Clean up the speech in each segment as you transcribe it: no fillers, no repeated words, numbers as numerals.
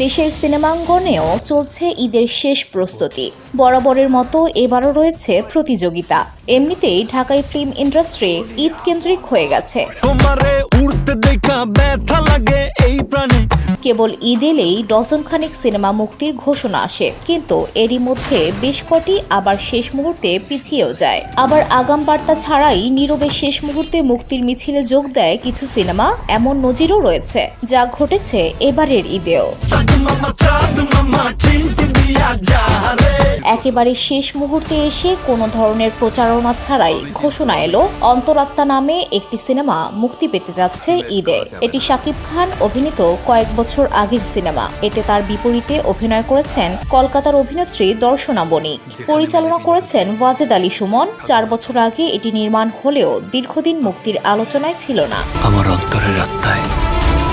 দেশের সিনেমাঙ্গনেও চলছে ঈদের শেষ প্রস্তুতি। বরাবরের মতো এবারও রয়েছে প্রতিযোগিতা। এমনিতেই ঢাকায় ফিল্ম ইন্ডাস্ট্রি ঈদ কেন্দ্রিক হয়ে গেছে। কেবল ঈদ এলেই ডজনখানেক সিনেমা মুক্তির ঘোষণা আসে, কিন্তু এরই মধ্যে বেশ কটি আবার শেষ মুহূর্তে পিছিয়েও যায়। আবার আগাম বার্তা ছাড়াই নীরবে শেষ মুহূর্তে মুক্তির মিছিলে যোগ দেয় কিছু সিনেমা। এমন নজিরও রয়েছে, যা ঘটেছে এবারের ঈদেও। একেবারে শেষ মুহূর্তে এসে কোনো ধরনের প্রচারণা ছাড়াই ঘোষণা এলো, অন্তরাত্মা নামে একটি সিনেমা মুক্তি পেতে যাচ্ছে ঈদে। এটি শাকিব খান অভিনীত কয়েক বছর আগের সিনেমা। এতে তার বিপরীতে অভিনয় করেছেন কলকাতার অভিনেত্রী দর্শনা বণিক। পরিচালনা করেছেন ওয়াজেদ আলী সুমন। 4 বছর আগে এটি নির্মাণ হলেও দীর্ঘদিন মুক্তির আলোচনায় ছিল না। আমার অন্তরের আত্মায়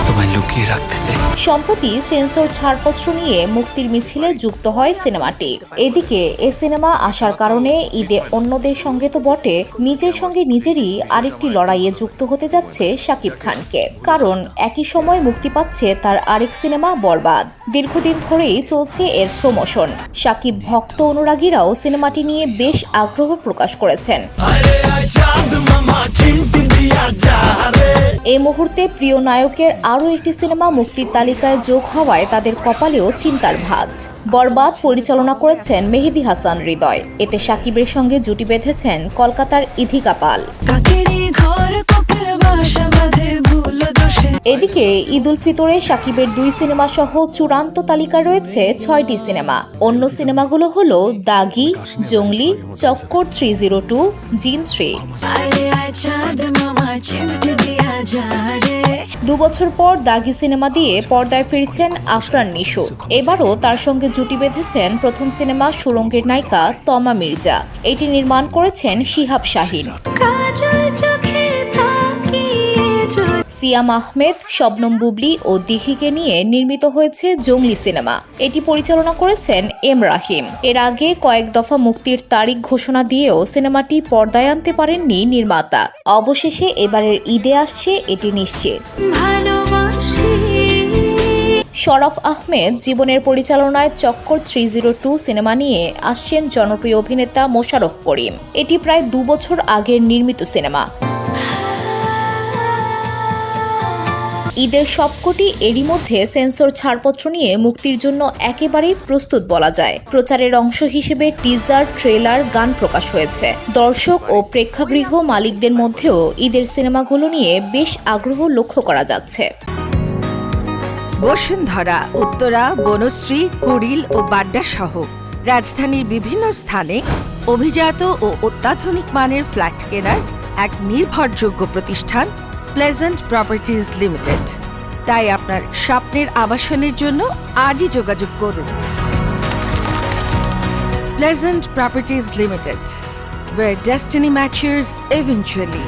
তোমায় লুকিয়ে রাখতে চাই। সম্প্রতি সেন্সর ছাড়পত্র নিয়ে মুক্তির মিছিলে যুক্ত হয় সিনেমাটি। এদিকে এ সিনেমা আসার কারণে ঈদে অন্যদের সঙ্গে তো বটে, নিজের সঙ্গে নিজেরই আরেকটি লড়াইয়ে যুক্ত হতে যাচ্ছে শাকিব খানকে। কারণ একই সময় মুক্তি পাচ্ছে তার আরেক সিনেমা বরবাদ। দীর্ঘদিন ধরেই চলছে এর প্রমোশন। শাকিব ভক্ত অনুরাগীরাও সিনেমাটি নিয়ে বেশ আগ্রহ প্রকাশ করেছেন। এই মুহূর্তে প্রিয় নায়কের আরও একটি সিনেমা মুক্তির তালিকায় যোগ হওয়ায় তাদের কপালেও চিন্তার ভাঁজ। বরবাদ পরিচালনা করেছেন মেহেদী হাসান হৃদয়। এতে শাকিবের সঙ্গে জুটি বেঁধেছেন কলকাতার ইথিকা পাল। এদিকে ঈদ উল ফিতরে শাকিবের 2 সিনেমা সহ চূড়ান্ত তালিকা রয়েছে 6টি সিনেমা। অন্য সিনেমাগুলো হলো দাগি, জঙ্গলি, চক্কর 302, জিন 3। 2 বছর পর দাগি সিনেমা দিয়ে পর্দায় ফিরছেন আফরান নিশো। এবারও তার সঙ্গে জুটি বেঁধেছেন প্রথম সিনেমা সুরঙ্গের নায়িকা তমা মির্জা। এটি নির্মাণ করেছেন শিহাব শাহীন। সিয়াম আহমেদ, শবনম বুবলি ও দিঘিকে নিয়ে নির্মিত হয়েছে জঙ্গলি সিনেমা। এটি পরিচালনা করেছেন এম রাহিম। এর আগে কয়েক দফা মুক্তির তারিখ ঘোষণা দিয়েও সিনেমাটি পর্দায় আনতে পারেননি নির্মাতা। অবশেষে এবারের ঈদে আসছে এটি নিশ্চিত। শরফ আহমেদ জীবনের পরিচালনায় চক্কর 302 সিনেমা নিয়ে আসছেন জনপ্রিয় অভিনেতা মোশাররফ করিম। এটি প্রায় 2 বছর আগের নির্মিত সিনেমা। ঈদের সবকটি এরই মধ্যে সেন্সর ছাড়পত্র নিয়ে মুক্তির জন্য একেবারেই প্রস্তুত বলা যায়। প্রচারের অংশ হিসেবে টিজার, ট্রেলার, গান প্রকাশ হয়েছে। দর্শক ও প্রেক্ষাগৃহ মালিকদের মধ্যেও ঈদের সিনেমাগুলো নিয়ে বেশ আগ্রহ লক্ষ্য করা যাচ্ছে। বসুন্ধরা, উত্তরা, বনশ্রী, কুড়িল ও বাড্ডা সহ রাজধানীর বিভিন্ন স্থানে অভিজাত ও অত্যাধুনিক মানের ফ্ল্যাট কেনার এক নির্ভরযোগ্য প্রতিষ্ঠান প্লেজেন্ট প্রপার্টিজ লিমিটেড। তাই আপনার স্বপ্নের আবাসনের জন্য আজই যোগাযোগ করুন। Pleasant properties limited, where destiny matches eventually.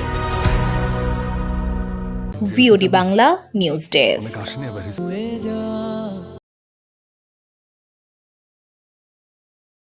VOD Bangla news desk.